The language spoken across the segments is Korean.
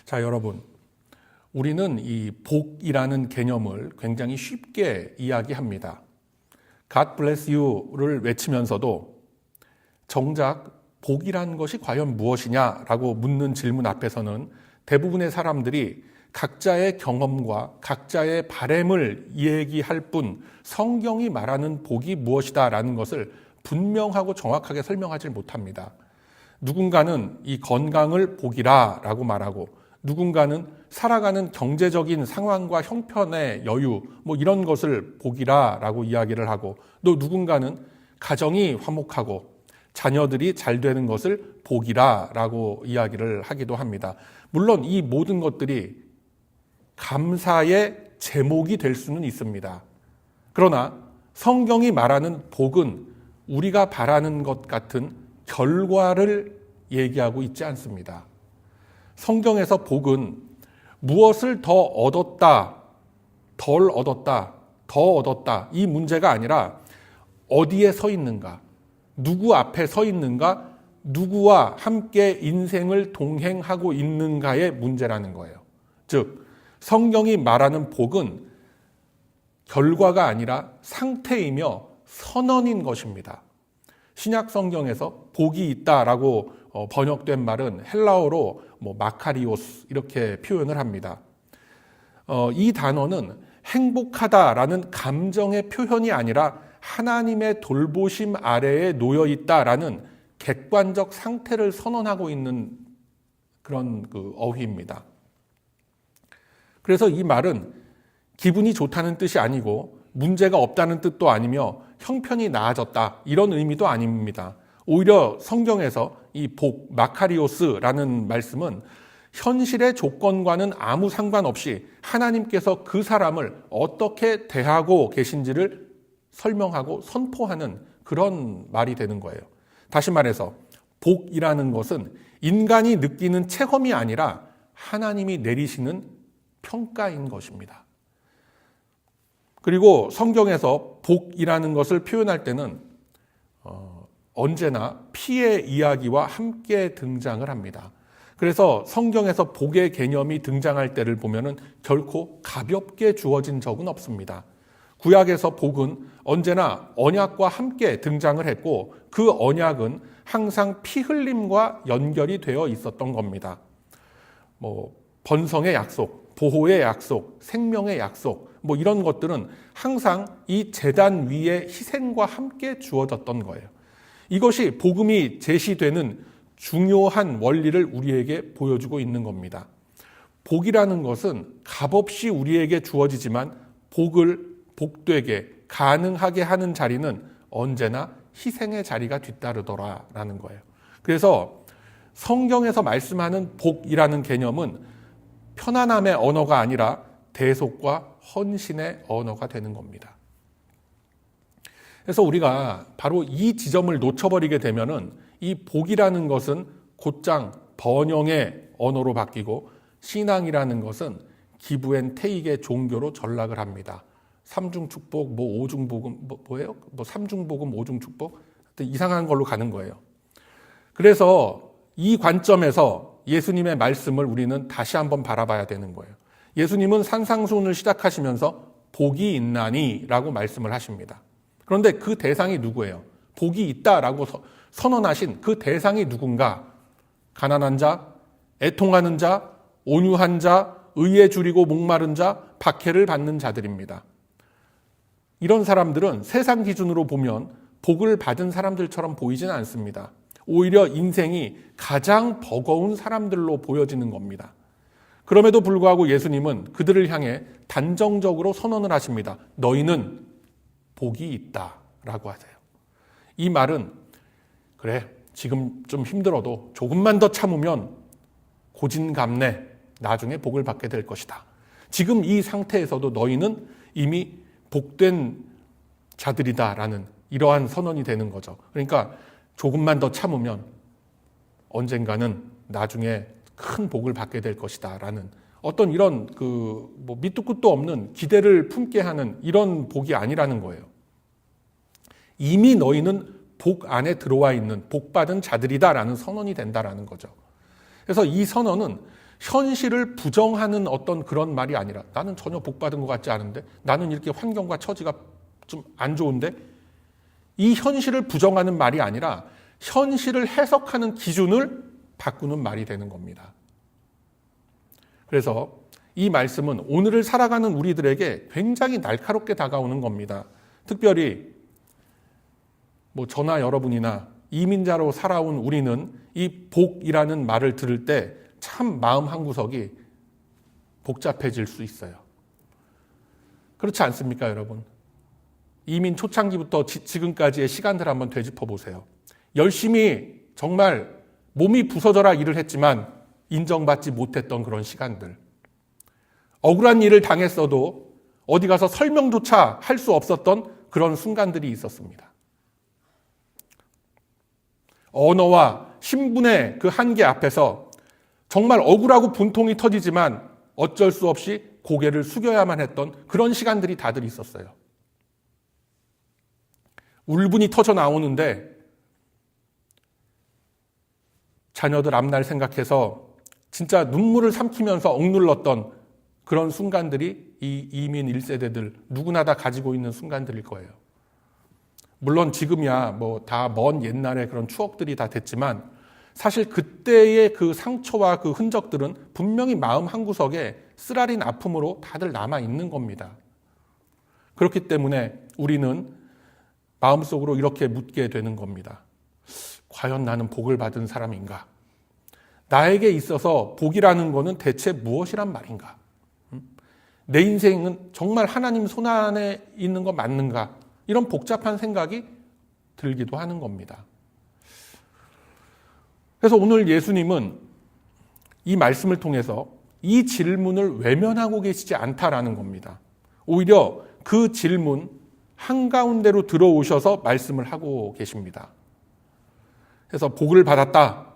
자, 여러분, 우리는 이 복이라는 개념을 굉장히 쉽게 이야기합니다. God bless you를 외치면서도 정작 복이라는 것이 과연 무엇이냐라고 묻는 질문 앞에서는 대부분의 사람들이 각자의 경험과 각자의 바램을 얘기할 뿐 성경이 말하는 복이 무엇이다라는 것을 분명하고 정확하게 설명하지 못합니다. 누군가는 이 건강을 복이라라고 말하고, 누군가는 살아가는 경제적인 상황과 형편의 여유 이런 것을 복이라라고 이야기를 하고, 또 누군가는 가정이 화목하고 자녀들이 잘 되는 것을 복이라라고 이야기를 하기도 합니다. 물론 이 모든 것들이 감사의 제목이 될 수는 있습니다. 그러나 성경이 말하는 복은 우리가 바라는 것 같은 결과를 얘기하고 있지 않습니다. 성경에서 복은 무엇을 더 얻었다, 덜 얻었다, 더 얻었다 이 문제가 아니라 어디에 서 있는가, 누구 앞에 서 있는가, 누구와 함께 인생을 동행하고 있는가의 문제라는 거예요. 즉, 성경이 말하는 복은 결과가 아니라 상태이며 선언인 것입니다. 신약 성경에서 복이 있다라고 번역된 말은 헬라어로 마카리오스 이렇게 표현을 합니다. 이 단어는 행복하다라는 감정의 표현이 아니라 하나님의 돌보심 아래에 놓여 있다라는 객관적 상태를 선언하고 있는 그런 어휘입니다. 그래서 이 말은 기분이 좋다는 뜻이 아니고 문제가 없다는 뜻도 아니며 형편이 나아졌다 이런 의미도 아닙니다. 오히려 성경에서 이 복, 마카리오스라는 말씀은 현실의 조건과는 아무 상관없이 하나님께서 그 사람을 어떻게 대하고 계신지를 설명하고 선포하는 그런 말이 되는 거예요. 다시 말해서 복이라는 것은 인간이 느끼는 체험이 아니라 하나님이 내리시는 평가인 것입니다. 그리고 성경에서 복이라는 것을 표현할 때는 언제나 피해 이야기와 함께 등장을 합니다. 그래서 성경에서 복의 개념이 등장할 때를 보면은 결코 가볍게 주어진 적은 없습니다. 구약에서 복은 언제나 언약과 함께 등장을 했고, 그 언약은 항상 피 흘림과 연결이 되어 있었던 겁니다. 번성의 약속, 보호의 약속, 생명의 약속 이런 것들은 항상 이 제단 위에 희생과 함께 주어졌던 거예요. 이것이 복음이 제시되는 중요한 원리를 우리에게 보여주고 있는 겁니다. 복이라는 것은 값없이 우리에게 주어지지만 복을 복되게 가능하게 하는 자리는 언제나 희생의 자리가 뒤따르더라라는 거예요. 그래서 성경에서 말씀하는 복이라는 개념은 편안함의 언어가 아니라 대속과 헌신의 언어가 되는 겁니다. 그래서 우리가 바로 이 지점을 놓쳐버리게 되면은 이 복이라는 것은 곧장 번영의 언어로 바뀌고, 신앙이라는 것은 기브앤 테이크의 종교로 전락을 합니다. 삼중축복, 오중복음, 뭐예요? 삼중복음, 오중축복? 이상한 걸로 가는 거예요. 그래서 이 관점에서 예수님의 말씀을 우리는 다시 한번 바라봐야 되는 거예요. 예수님은 산상수훈을 시작하시면서 복이 있나니 라고 말씀을 하십니다. 그런데 그 대상이 누구예요? 복이 있다라고 선언하신 그 대상이 누군가? 가난한 자, 애통하는 자, 온유한 자, 의에 줄이고 목마른 자, 박해를 받는 자들입니다. 이런 사람들은 세상 기준으로 보면 복을 받은 사람들처럼 보이지는 않습니다. 오히려 인생이 가장 버거운 사람들로 보여지는 겁니다. 그럼에도 불구하고 예수님은 그들을 향해 단정적으로 선언을 하십니다. 너희는 복이 있다라고 하세요. 이 말은 그래, 지금 좀 힘들어도 조금만 더 참으면 고진감래, 나중에 복을 받게 될 것이다. 지금 이 상태에서도 너희는 이미 복된 자들이다라는 이러한 선언이 되는 거죠. 그러니까 조금만 더 참으면 언젠가는 나중에 큰 복을 받게 될 것이다라는 어떤 이런 밑도 끝도 없는 기대를 품게 하는 이런 복이 아니라는 거예요. 이미 너희는 복 안에 들어와 있는 복받은 자들이다라는 선언이 된다라는 거죠. 그래서 이 선언은 현실을 부정하는 어떤 그런 말이 아니라 나는 전혀 복받은 것 같지 않은데, 나는 이렇게 환경과 처지가 좀 안 좋은데, 이 현실을 부정하는 말이 아니라 현실을 해석하는 기준을 바꾸는 말이 되는 겁니다. 그래서 이 말씀은 오늘을 살아가는 우리들에게 굉장히 날카롭게 다가오는 겁니다. 특별히 저나 여러분이나 이민자로 살아온 우리는 이 복이라는 말을 들을 때 참 마음 한구석이 복잡해질 수 있어요. 그렇지 않습니까, 여러분? 이민 초창기부터 지금까지의 시간들 한번 되짚어 보세요. 열심히 정말 몸이 부서져라 일을 했지만 인정받지 못했던 그런 시간들. 억울한 일을 당했어도 어디 가서 설명조차 할 수 없었던 그런 순간들이 있었습니다. 언어와 신분의 그 한계 앞에서 정말 억울하고 분통이 터지지만 어쩔 수 없이 고개를 숙여야만 했던 그런 시간들이 다들 있었어요. 울분이 터져 나오는데 자녀들 앞날 생각해서 진짜 눈물을 삼키면서 억눌렀던 그런 순간들이 이 이민 1세대들 누구나 다 가지고 있는 순간들일 거예요. 물론 지금이야 다 먼 옛날의 그런 추억들이 다 됐지만 사실 그때의 그 상처와 그 흔적들은 분명히 마음 한구석에 쓰라린 아픔으로 다들 남아 있는 겁니다. 그렇기 때문에 우리는 마음속으로 이렇게 묻게 되는 겁니다. 과연 나는 복을 받은 사람인가? 나에게 있어서 복이라는 것은 대체 무엇이란 말인가? 내 인생은 정말 하나님 손안에 있는 거 맞는가? 이런 복잡한 생각이 들기도 하는 겁니다. 그래서 오늘 예수님은 이 말씀을 통해서 이 질문을 외면하고 계시지 않다라는 겁니다. 오히려 그 질문 한가운데로 들어오셔서 말씀을 하고 계십니다. 그래서 복을 받았다,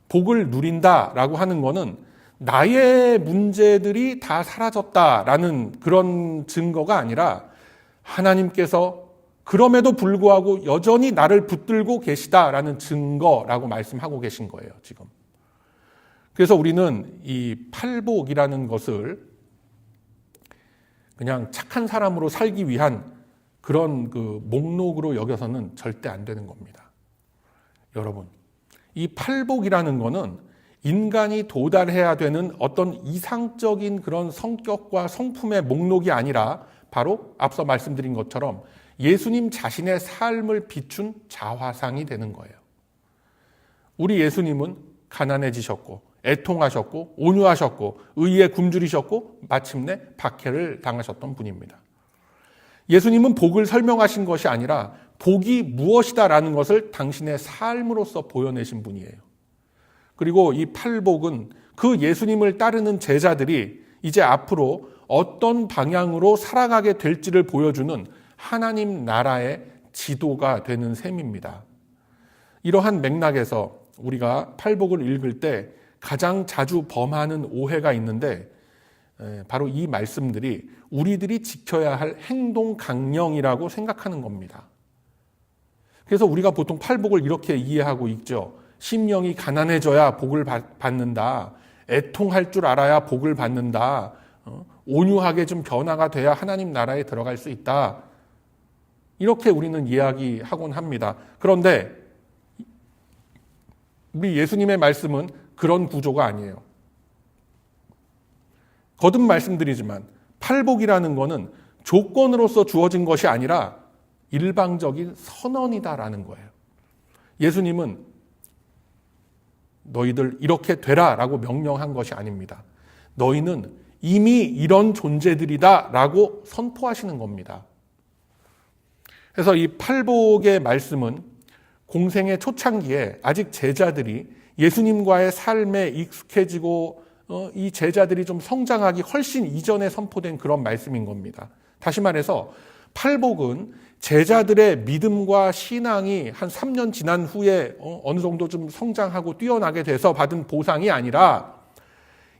복을 누린다라고 하는 것은 나의 문제들이 다 사라졌다라는 그런 증거가 아니라 하나님께서 그럼에도 불구하고 여전히 나를 붙들고 계시다라는 증거라고 말씀하고 계신 거예요, 지금. 그래서 우리는 이 팔복이라는 것을 그냥 착한 사람으로 살기 위한 그런 그 목록으로 여겨서는 절대 안 되는 겁니다. 여러분, 이 팔복이라는 거는 인간이 도달해야 되는 어떤 이상적인 그런 성격과 성품의 목록이 아니라 바로 앞서 말씀드린 것처럼 예수님 자신의 삶을 비춘 자화상이 되는 거예요. 우리 예수님은 가난해지셨고 애통하셨고 온유하셨고 의에 굶주리셨고 마침내 박해를 당하셨던 분입니다. 예수님은 복을 설명하신 것이 아니라 복이 무엇이다라는 것을 당신의 삶으로서 보여내신 분이에요. 그리고 이 팔복은 그 예수님을 따르는 제자들이 이제 앞으로 어떤 방향으로 살아가게 될지를 보여주는 하나님 나라의 지도가 되는 셈입니다. 이러한 맥락에서 우리가 팔복을 읽을 때 가장 자주 범하는 오해가 있는데 바로 이 말씀들이 우리들이 지켜야 할 행동 강령이라고 생각하는 겁니다. 그래서 우리가 보통 팔복을 이렇게 이해하고 있죠. 심령이 가난해져야 복을 받는다. 애통할 줄 알아야 복을 받는다. 온유하게 좀 변화가 돼야 하나님 나라에 들어갈 수 있다. 이렇게 우리는 이야기하곤 합니다. 그런데 우리 예수님의 말씀은 그런 구조가 아니에요. 거듭 말씀드리지만 팔복이라는 것은 조건으로서 주어진 것이 아니라 일방적인 선언이다라는 거예요. 예수님은 너희들 이렇게 되라라고 명령한 것이 아닙니다. 너희는 이미 이런 존재들이다라고 선포하시는 겁니다. 그래서 이 팔복의 말씀은 공생의 초창기에 아직 제자들이 예수님과의 삶에 익숙해지고 이 제자들이 좀 성장하기 훨씬 이전에 선포된 그런 말씀인 겁니다. 다시 말해서 팔복은 제자들의 믿음과 신앙이 한 3년 지난 후에 어느 정도 좀 성장하고 뛰어나게 돼서 받은 보상이 아니라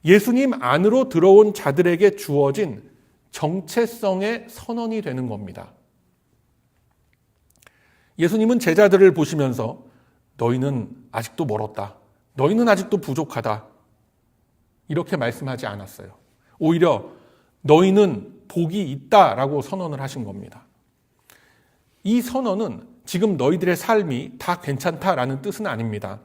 예수님 안으로 들어온 자들에게 주어진 정체성의 선언이 되는 겁니다. 예수님은 제자들을 보시면서 너희는 아직도 멀었다. 너희는 아직도 부족하다. 이렇게 말씀하지 않았어요. 오히려 너희는 복이 있다라고 선언을 하신 겁니다. 이 선언은 지금 너희들의 삶이 다 괜찮다라는 뜻은 아닙니다.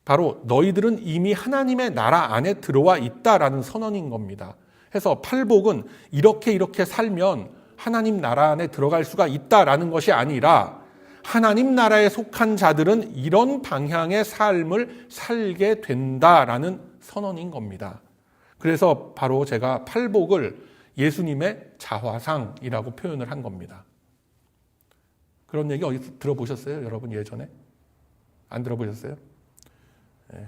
바로 너희들은 이미 하나님의 나라 안에 들어와 있다라는 선언인 겁니다. 해서 팔복은 이렇게 살면 하나님 나라 안에 들어갈 수가 있다라는 것이 아니라 하나님 나라에 속한 자들은 이런 방향의 삶을 살게 된다라는 선언인 겁니다. 그래서 바로 제가 팔복을 예수님의 자화상이라고 표현을 한 겁니다. 그런 얘기 어디서 들어보셨어요? 여러분 예전에? 안 들어보셨어요? 네.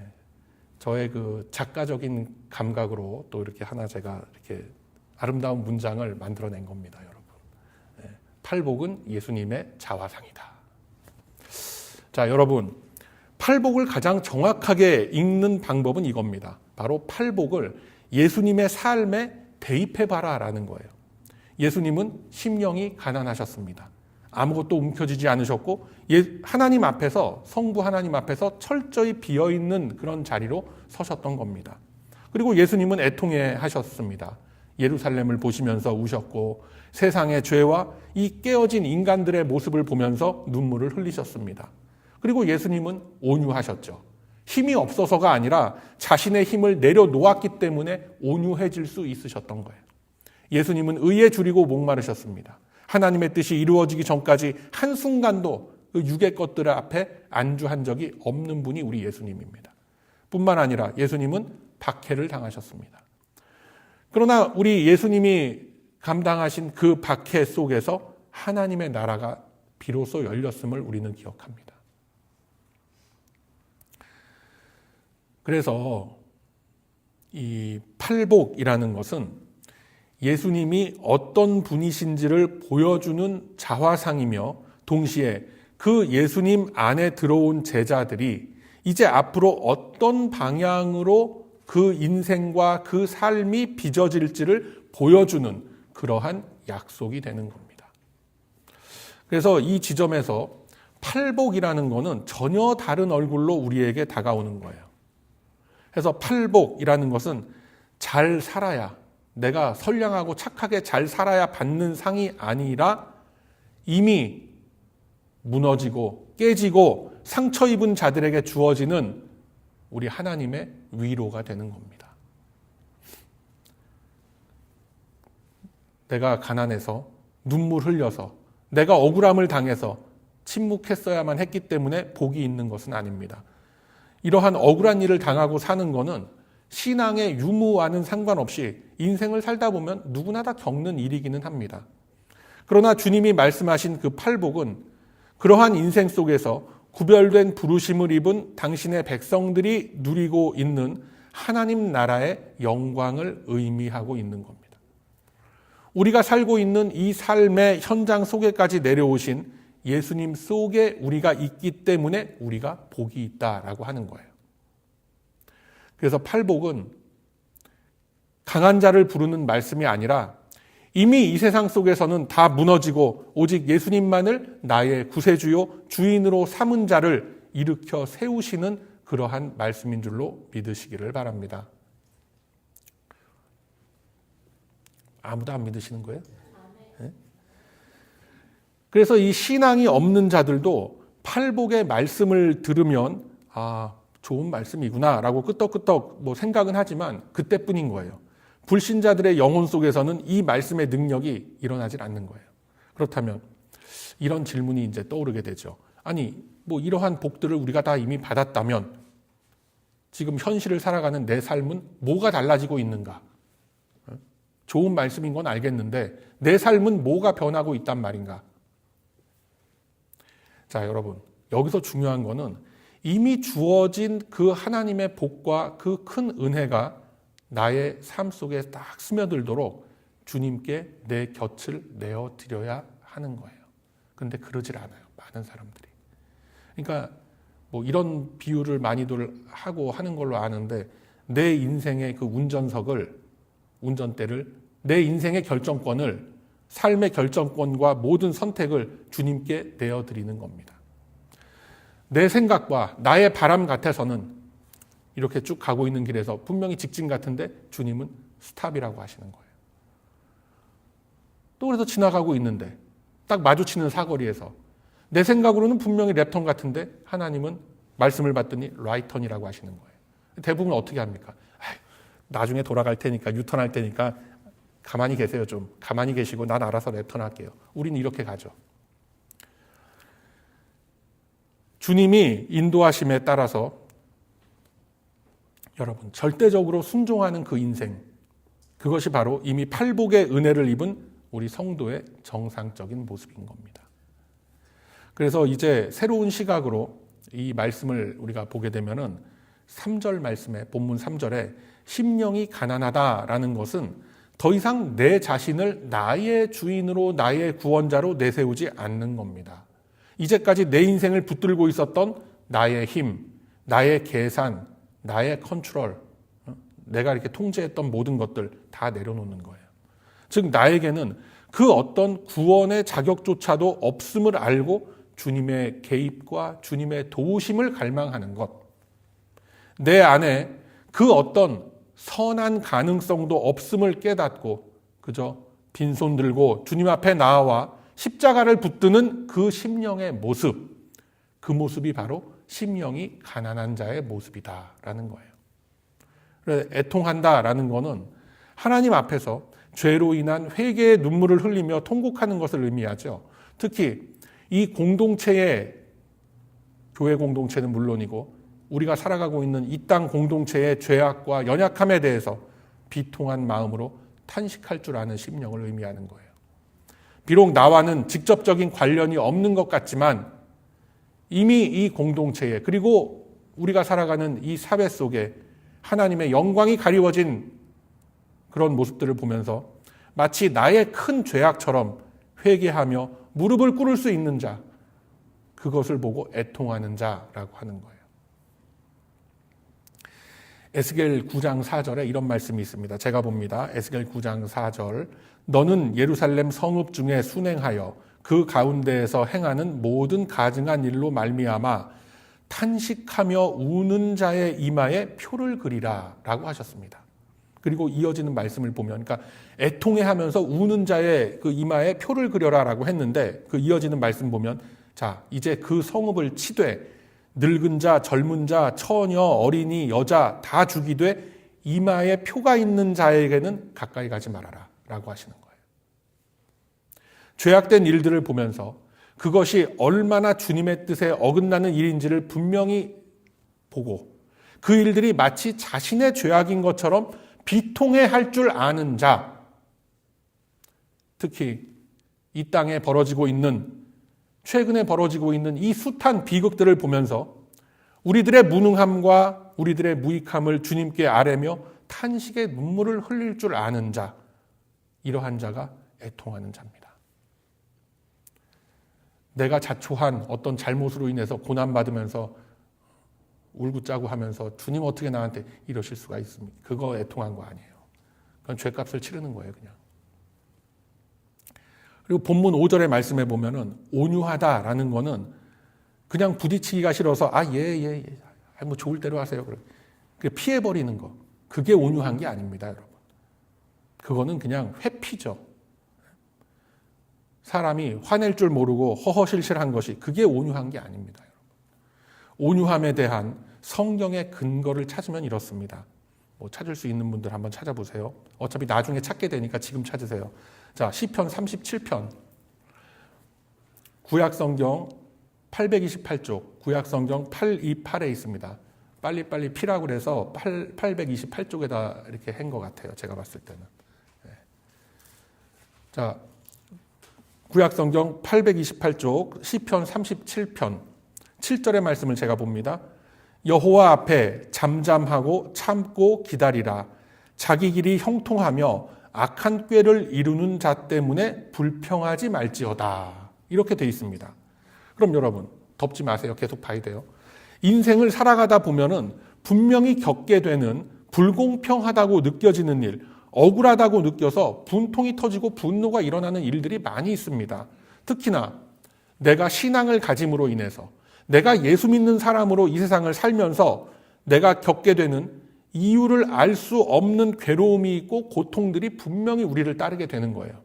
저의 그 작가적인 감각으로 또 이렇게 하나 제가 이렇게 아름다운 문장을 만들어낸 겁니다, 여러분. 네. 팔복은 예수님의 자화상이다. 자, 여러분. 팔복을 가장 정확하게 읽는 방법은 이겁니다. 바로 팔복을 예수님의 삶에 대입해봐라라는 거예요. 예수님은 심령이 가난하셨습니다. 아무것도 움켜쥐지 않으셨고 하나님 앞에서, 성부 하나님 앞에서 철저히 비어있는 그런 자리로 서셨던 겁니다. 그리고 예수님은 애통해 하셨습니다. 예루살렘을 보시면서 우셨고 세상의 죄와 이 깨어진 인간들의 모습을 보면서 눈물을 흘리셨습니다. 그리고 예수님은 온유하셨죠. 힘이 없어서가 아니라 자신의 힘을 내려놓았기 때문에 온유해질 수 있으셨던 거예요. 예수님은 의에 줄이고 목마르셨습니다. 하나님의 뜻이 이루어지기 전까지 한순간도 그 육의 것들 앞에 안주한 적이 없는 분이 우리 예수님입니다. 뿐만 아니라 예수님은 박해를 당하셨습니다. 그러나 우리 예수님이 감당하신 그 박해 속에서 하나님의 나라가 비로소 열렸음을 우리는 기억합니다. 그래서 이 팔복이라는 것은 예수님이 어떤 분이신지를 보여주는 자화상이며 동시에 그 예수님 안에 들어온 제자들이 이제 앞으로 어떤 방향으로 그 인생과 그 삶이 빚어질지를 보여주는 그러한 약속이 되는 겁니다. 그래서 이 지점에서 팔복이라는 것은 전혀 다른 얼굴로 우리에게 다가오는 거예요. 그래서 팔복이라는 것은 잘 살아야, 내가 선량하고 착하게 잘 살아야 받는 상이 아니라 이미 무너지고 깨지고 상처 입은 자들에게 주어지는 우리 하나님의 위로가 되는 겁니다. 내가 가난해서 눈물 흘려서 내가 억울함을 당해서 침묵했어야만 했기 때문에 복이 있는 것은 아닙니다. 이러한 억울한 일을 당하고 사는 것은 신앙의 유무와는 상관없이 인생을 살다 보면 누구나 다 겪는 일이기는 합니다. 그러나 주님이 말씀하신 그 팔복은 그러한 인생 속에서 구별된 부르심을 입은 당신의 백성들이 누리고 있는 하나님 나라의 영광을 의미하고 있는 겁니다. 우리가 살고 있는 이 삶의 현장 속에까지 내려오신 예수님 속에 우리가 있기 때문에 우리가 복이 있다라고 하는 거예요. 그래서 팔복은 강한 자를 부르는 말씀이 아니라 이미 이 세상 속에서는 다 무너지고 오직 예수님만을 나의 구세주요 주인으로 삼은 자를 일으켜 세우시는 그러한 말씀인 줄로 믿으시기를 바랍니다. 아무도 안 믿으시는 거예요? 네? 그래서 이 신앙이 없는 자들도 팔복의 말씀을 들으면 좋은 말씀이구나 라고 끄떡끄떡 생각은 하지만 그때뿐인 거예요. 불신자들의 영혼 속에서는 이 말씀의 능력이 일어나질 않는 거예요. 그렇다면 이런 질문이 이제 떠오르게 되죠. 아니 이러한 복들을 우리가 다 이미 받았다면 지금 현실을 살아가는 내 삶은 뭐가 달라지고 있는가? 좋은 말씀인 건 알겠는데 내 삶은 뭐가 변하고 있단 말인가? 자, 여러분, 여기서 중요한 거는 이미 주어진 그 하나님의 복과 그 큰 은혜가 나의 삶 속에 딱 스며들도록 주님께 내 곁을 내어드려야 하는 거예요. 근데 그러질 않아요, 많은 사람들이. 그러니까 이런 비유를 많이들 하고 하는 걸로 아는데 내 인생의 그 운전대를 내 인생의 결정권을, 삶의 결정권과 모든 선택을 주님께 내어드리는 겁니다. 내 생각과 나의 바람 같아서는 이렇게 쭉 가고 있는 길에서 분명히 직진 같은데 주님은 스탑이라고 하시는 거예요. 또 그래서 지나가고 있는데 딱 마주치는 사거리에서 내 생각으로는 분명히 랩턴 같은데 하나님은 말씀을 받더니 라이턴이라고 하시는 거예요. 대부분 어떻게 합니까? 나중에 돌아갈 테니까 유턴할 테니까 가만히 계세요. 좀 가만히 계시고 난 알아서 랩턴 할게요. 우리는 이렇게 가죠. 주님이 인도하심에 따라서 여러분 절대적으로 순종하는 그 인생, 그것이 바로 이미 팔복의 은혜를 입은 우리 성도의 정상적인 모습인 겁니다. 그래서 이제 새로운 시각으로 이 말씀을 우리가 보게 되면은 3절 말씀에 본문 3절에 심령이 가난하다라는 것은 더 이상 내 자신을 나의 주인으로 나의 구원자로 내세우지 않는 겁니다. 이제까지 내 인생을 붙들고 있었던 나의 힘, 나의 계산, 나의 컨트롤, 내가 이렇게 통제했던 모든 것들 다 내려놓는 거예요. 즉 나에게는 그 어떤 구원의 자격조차도 없음을 알고 주님의 개입과 주님의 도우심을 갈망하는 것, 내 안에 그 어떤 선한 가능성도 없음을 깨닫고 그저 빈손 들고 주님 앞에 나와 십자가를 붙드는 그 심령의 모습, 그 모습이 바로 심령이 가난한 자의 모습이다라는 거예요. 그래서 애통한다라는 거는 하나님 앞에서 죄로 인한 회개의 눈물을 흘리며 통곡하는 것을 의미하죠. 특히 이 공동체의, 교회 공동체는 물론이고 우리가 살아가고 있는 이 땅 공동체의 죄악과 연약함에 대해서 비통한 마음으로 탄식할 줄 아는 심령을 의미하는 거예요. 비록 나와는 직접적인 관련이 없는 것 같지만 이미 이 공동체에, 그리고 우리가 살아가는 이 사회 속에 하나님의 영광이 가리워진 그런 모습들을 보면서 마치 나의 큰 죄악처럼 회개하며 무릎을 꿇을 수 있는 자, 그것을 보고 애통하는 자라고 하는 거예요. 에스겔 9장 4절에 이런 말씀이 있습니다. 제가 봅니다. 에스겔 9장 4절. 너는 예루살렘 성읍 중에 순행하여 그 가운데에서 행하는 모든 가증한 일로 말미암아 탄식하며 우는 자의 이마에 표를 그리라 라고 하셨습니다. 그리고 이어지는 말씀을 보면, 그러니까 애통해하면서 우는 자의 그 이마에 표를 그려라 라고 했는데 그 이어지는 말씀 보면, 자 이제 그 성읍을 치되 늙은 자, 젊은 자, 처녀, 어린이, 여자 다 죽이되 이마에 표가 있는 자에게는 가까이 가지 말아라 라고 하시는 거예요. 죄악된 일들을 보면서 그것이 얼마나 주님의 뜻에 어긋나는 일인지를 분명히 보고 그 일들이 마치 자신의 죄악인 것처럼 비통해할 줄 아는 자, 특히 이 땅에 최근에 벌어지고 있는 이 숱한 비극들을 보면서 우리들의 무능함과 우리들의 무익함을 주님께 아뢰며 탄식의 눈물을 흘릴 줄 아는 자, 이러한 자가 애통하는 자입니다. 내가 자초한 어떤 잘못으로 인해서 고난받으면서 울고짜고 하면서 주님 어떻게 나한테 이러실 수가 있습니까? 그거 애통한 거 아니에요. 그건 죄값을 치르는 거예요, 그냥. 그리고 본문 5절의 말씀에 보면은 온유하다라는 거는 그냥 부딪히기가 싫어서 뭐 좋을 대로 하세요. 그렇게 피해버리는 거. 그게 온유한 게 아닙니다, 여러분. 그거는 그냥 회피죠. 사람이 화낼 줄 모르고 허허실실한 것이 그게 온유한 게 아닙니다, 여러분. 온유함에 대한 성경의 근거를 찾으면 이렇습니다. 뭐 찾을 수 있는 분들 한번 찾아보세요. 어차피 나중에 찾게 되니까 지금 찾으세요. 자, 시편 37편. 구약성경 828쪽, 구약성경 828에 있습니다. 빨리빨리 피라고 그래서 828쪽에다 이렇게 한 것 같아요. 제가 봤을 때는. 네. 자, 구약성경 828쪽, 시편 37편, 7절의 말씀을 제가 봅니다. 여호와 앞에 잠잠하고 참고 기다리라. 자기 길이 형통하며 악한 꾀를 이루는 자 때문에 불평하지 말지어다. 이렇게 돼 있습니다. 그럼 여러분 덮지 마세요. 계속 봐야 돼요. 인생을 살아가다 보면은 분명히 겪게 되는 불공평하다고 느껴지는 일, 억울하다고 느껴서 분통이 터지고 분노가 일어나는 일들이 많이 있습니다. 특히나 내가 신앙을 가짐으로 인해서, 내가 예수 믿는 사람으로 이 세상을 살면서 내가 겪게 되는 이유를 알 수 없는 괴로움이 있고 고통들이 분명히 우리를 따르게 되는 거예요.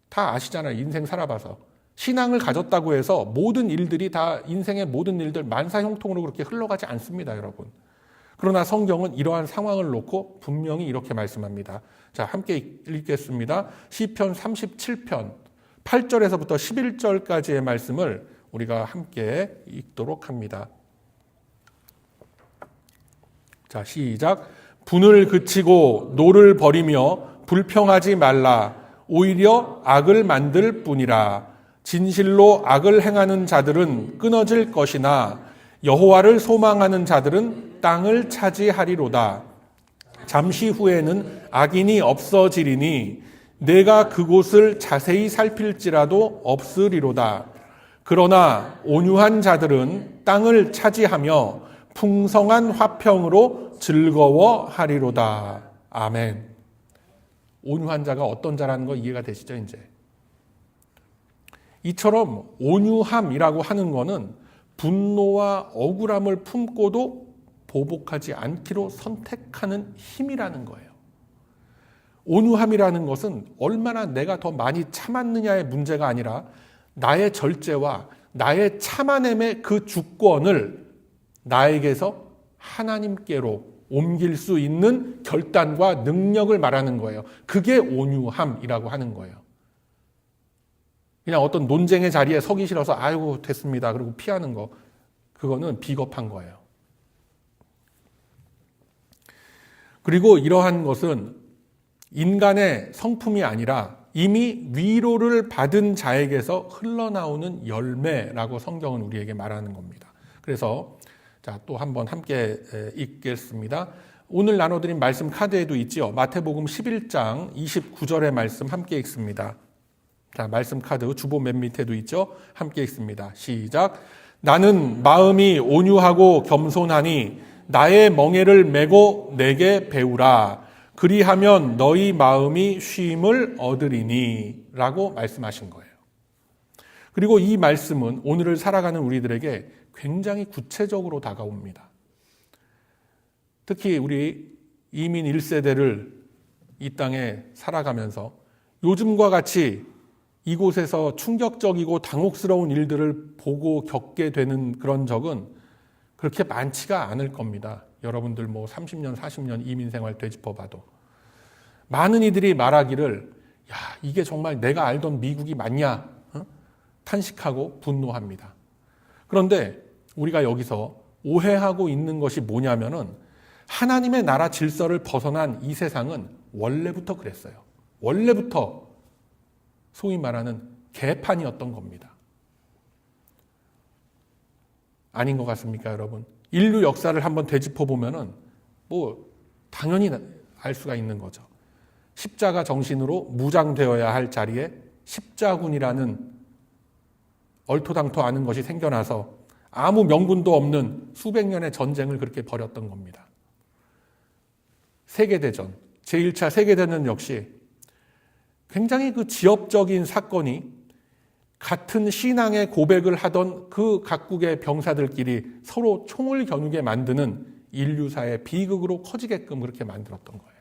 다 아시잖아요. 인생 살아봐서. 신앙을 가졌다고 해서 모든 일들이 다 인생의 모든 일들 만사형통으로 그렇게 흘러가지 않습니다, 여러분. 그러나 성경은 이러한 상황을 놓고 분명히 이렇게 말씀합니다. 자, 함께 읽겠습니다. 시편 37편 8절에서부터 11절까지의 말씀을 우리가 함께 읽도록 합니다. 자, 시작. 분을 그치고 노를 버리며 불평하지 말라. 오히려 악을 만들 뿐이라. 진실로 악을 행하는 자들은 끊어질 것이나 여호와를 소망하는 자들은 땅을 차지하리로다. 잠시 후에는 악인이 없어지리니 내가 그곳을 자세히 살필지라도 없으리로다. 그러나 온유한 자들은 땅을 차지하며 풍성한 화평으로 즐거워하리로다. 아멘. 온유한 자가 어떤 자라는 거 이해가 되시죠, 이제? 이처럼 온유함이라고 하는 것은 분노와 억울함을 품고도 보복하지 않기로 선택하는 힘이라는 거예요. 온유함이라는 것은 얼마나 내가 더 많이 참았느냐의 문제가 아니라 나의 절제와 나의 참아냄의 그 주권을 나에게서 하나님께로 옮길 수 있는 결단과 능력을 말하는 거예요. 그게 온유함이라고 하는 거예요. 그냥 어떤 논쟁의 자리에 서기 싫어서 아이고 됐습니다 그리고 피하는 거, 그거는 비겁한 거예요. 그리고 이러한 것은 인간의 성품이 아니라 이미 위로를 받은 자에게서 흘러나오는 열매라고 성경은 우리에게 말하는 겁니다. 그래서 자, 또 한번 함께 읽겠습니다. 오늘 나눠드린 말씀 카드에도 있죠. 마태복음 11장 29절의 말씀 함께 읽습니다. 자, 말씀 카드 주보 맨 밑에도 있죠. 함께 읽습니다. 시작. 나는 마음이 온유하고 겸손하니 나의 멍에를 메고 내게 배우라. 그리하면 너희 마음이 쉼을 얻으리니 라고 말씀하신 거예요. 그리고 이 말씀은 오늘을 살아가는 우리들에게 굉장히 구체적으로 다가옵니다. 특히 우리 이민 1세대를 이 땅에 살아가면서 요즘과 같이 이곳에서 충격적이고 당혹스러운 일들을 보고 겪게 되는 그런 적은 그렇게 많지가 않을 겁니다. 여러분들 뭐 30년, 40년 이민 생활 되짚어 봐도. 많은 이들이 말하기를 야, 이게 정말 내가 알던 미국이 맞냐? 탄식하고 분노합니다. 그런데 우리가 여기서 오해하고 있는 것이 뭐냐면은 하나님의 나라 질서를 벗어난 이 세상은 원래부터 그랬어요. 원래부터 소위 말하는 개판이었던 겁니다. 아닌 것 같습니까, 여러분? 인류 역사를 한번 되짚어 보면은 뭐 당연히 알 수가 있는 거죠. 십자가 정신으로 무장되어야 할 자리에 십자군이라는 얼토당토 않은 것이 생겨나서 아무 명분도 없는 수백 년의 전쟁을 그렇게 벌였던 겁니다. 세계대전, 제1차 세계대전 역시 굉장히 그 지엽적인 사건이 같은 신앙의 고백을 하던 그 각국의 병사들끼리 서로 총을 겨누게 만드는 인류사의 비극으로 커지게끔 그렇게 만들었던 거예요.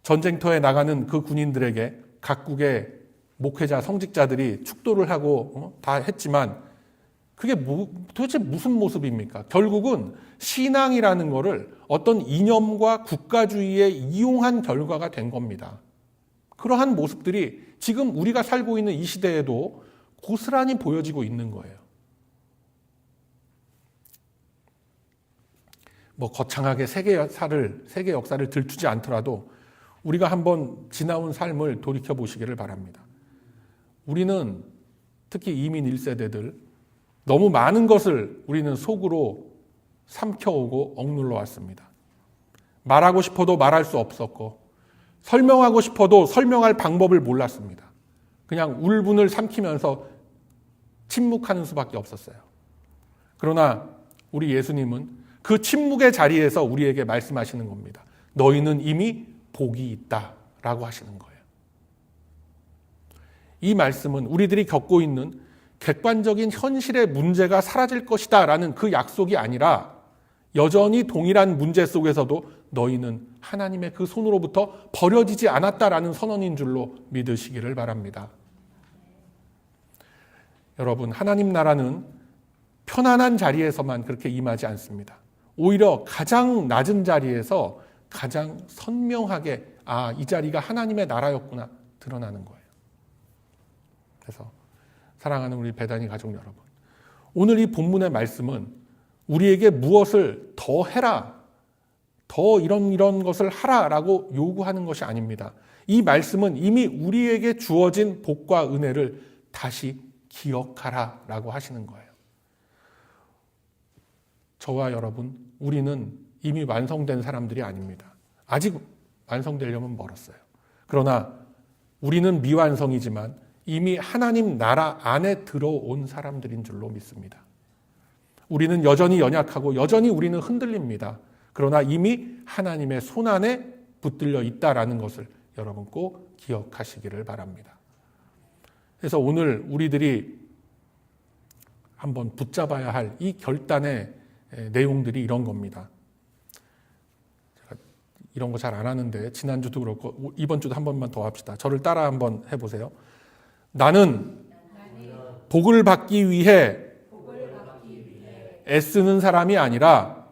전쟁터에 나가는 그 군인들에게 각국의 목회자, 성직자들이 축도를 하고 다 했지만 그게 도대체 무슨 모습입니까? 결국은 신앙이라는 거를 어떤 이념과 국가주의에 이용한 결과가 된 겁니다. 그러한 모습들이 지금 우리가 살고 있는 이 시대에도 고스란히 보여지고 있는 거예요. 뭐 거창하게 세계 역사를 들추지 않더라도 우리가 한번 지나온 삶을 돌이켜 보시기를 바랍니다. 우리는 특히 이민 1세대들 너무 많은 것을 우리는 속으로 삼켜오고 억눌러 왔습니다. 말하고 싶어도 말할 수 없었고 설명하고 싶어도 설명할 방법을 몰랐습니다. 그냥 울분을 삼키면서 침묵하는 수밖에 없었어요. 그러나 우리 예수님은 그 침묵의 자리에서 우리에게 말씀하시는 겁니다. 너희는 이미 복이 있다라고 하시는 거예요. 이 말씀은 우리들이 겪고 있는 객관적인 현실의 문제가 사라질 것이다 라는 그 약속이 아니라 여전히 동일한 문제 속에서도 너희는 하나님의 그 손으로부터 버려지지 않았다라는 선언인 줄로 믿으시기를 바랍니다. 여러분, 하나님 나라는 편안한 자리에서만 그렇게 임하지 않습니다. 오히려 가장 낮은 자리에서 가장 선명하게 이 자리가 하나님의 나라였구나 드러나는 거예요. 그래서 사랑하는 우리 배단위 가족 여러분, 오늘 이 본문의 말씀은 우리에게 무엇을 더 해라, 더 이런 것을 하라라고 요구하는 것이 아닙니다. 이 말씀은 이미 우리에게 주어진 복과 은혜를 다시 기억하라라고 하시는 거예요. 저와 여러분, 우리는 이미 완성된 사람들이 아닙니다. 아직 완성되려면 멀었어요. 그러나 우리는 미완성이지만 이미 하나님 나라 안에 들어온 사람들인 줄로 믿습니다. 우리는 여전히 연약하고 여전히 우리는 흔들립니다. 그러나 이미 하나님의 손 안에 붙들려 있다라는 것을 여러분 꼭 기억하시기를 바랍니다. 그래서 오늘 우리들이 한번 붙잡아야 할 이 결단의 내용들이 이런 겁니다. 제가 이런 거 잘 안 하는데 지난주도 그렇고 이번 주도 한 번만 더 합시다. 저를 따라 한번 해보세요. 나는 복을 받기 위해 애쓰는 사람이 아니라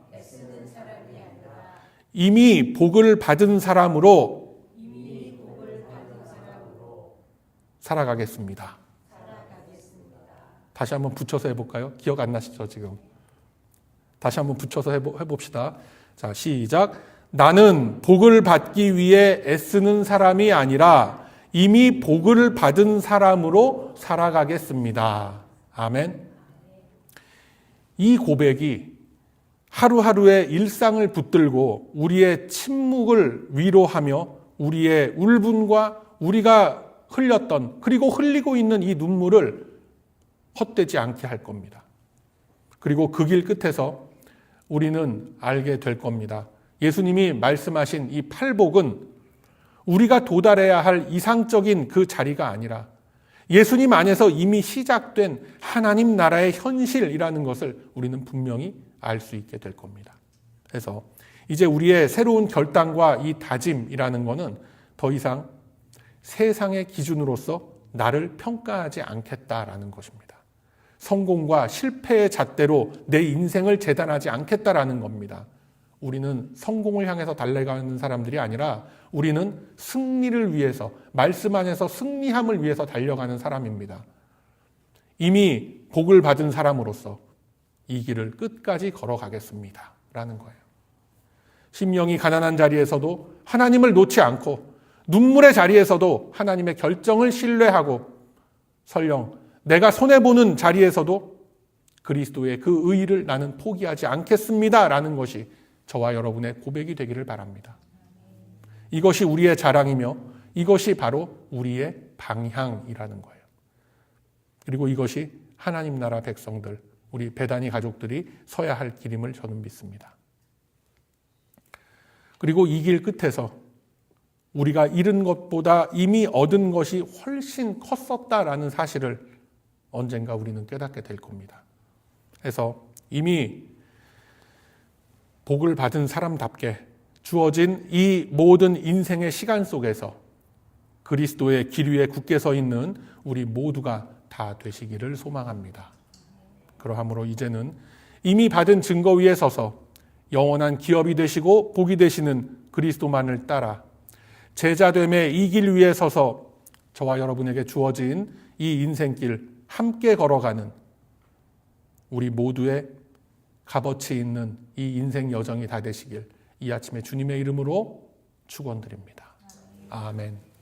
이미 복을 받은 사람으로 살아가겠습니다. 다시 한번 붙여서 해볼까요? 기억 안 나시죠, 지금? 다시 한번 붙여서 해봅시다. 자, 시작. 나는 복을 받기 위해 애쓰는 사람이 아니라 이미 복을 받은 사람으로 살아가겠습니다. 아멘. 이 고백이 하루하루의 일상을 붙들고 우리의 침묵을 위로하며 우리의 울분과 우리가 흘렸던 그리고 흘리고 있는 이 눈물을 헛되지 않게 할 겁니다. 그리고 그 길 끝에서 우리는 알게 될 겁니다. 예수님이 말씀하신 이 팔복은 우리가 도달해야 할 이상적인 그 자리가 아니라 예수님 안에서 이미 시작된 하나님 나라의 현실이라는 것을 우리는 분명히 알 수 있게 될 겁니다. 그래서 이제 우리의 새로운 결단과 이 다짐이라는 것은 더 이상 세상의 기준으로서 나를 평가하지 않겠다라는 것입니다. 성공과 실패의 잣대로 내 인생을 재단하지 않겠다라는 겁니다. 우리는 성공을 향해서 달려가는 사람들이 아니라 우리는 승리를 위해서, 말씀 안에서 승리함을 위해서 달려가는 사람입니다. 이미 복을 받은 사람으로서 이 길을 끝까지 걸어가겠습니다. 라는 거예요. 심령이 가난한 자리에서도 하나님을 놓지 않고 눈물의 자리에서도 하나님의 결정을 신뢰하고 설령 내가 손해보는 자리에서도 그리스도의 그 의의를 나는 포기하지 않겠습니다. 라는 것이 저와 여러분의 고백이 되기를 바랍니다. 이것이 우리의 자랑이며 이것이 바로 우리의 방향이라는 거예요. 그리고 이것이 하나님 나라 백성들, 우리 배단위 가족들이 서야 할 길임을 저는 믿습니다. 그리고 이 길 끝에서 우리가 잃은 것보다 이미 얻은 것이 훨씬 컸었다라는 사실을 언젠가 우리는 깨닫게 될 겁니다. 그래서 이미 복을 받은 사람답게 주어진 이 모든 인생의 시간 속에서 그리스도의 길 위에 굳게 서 있는 우리 모두가 다 되시기를 소망합니다. 그러함으로 이제는 이미 받은 증거 위에 서서 영원한 기업이 되시고 복이 되시는 그리스도만을 따라 제자됨의 이 길 위에 서서 저와 여러분에게 주어진 이 인생길 함께 걸어가는 우리 모두의 값어치 있는 이 인생 여정이 다 되시길 이 아침에 주님의 이름으로 축원드립니다. 아멘.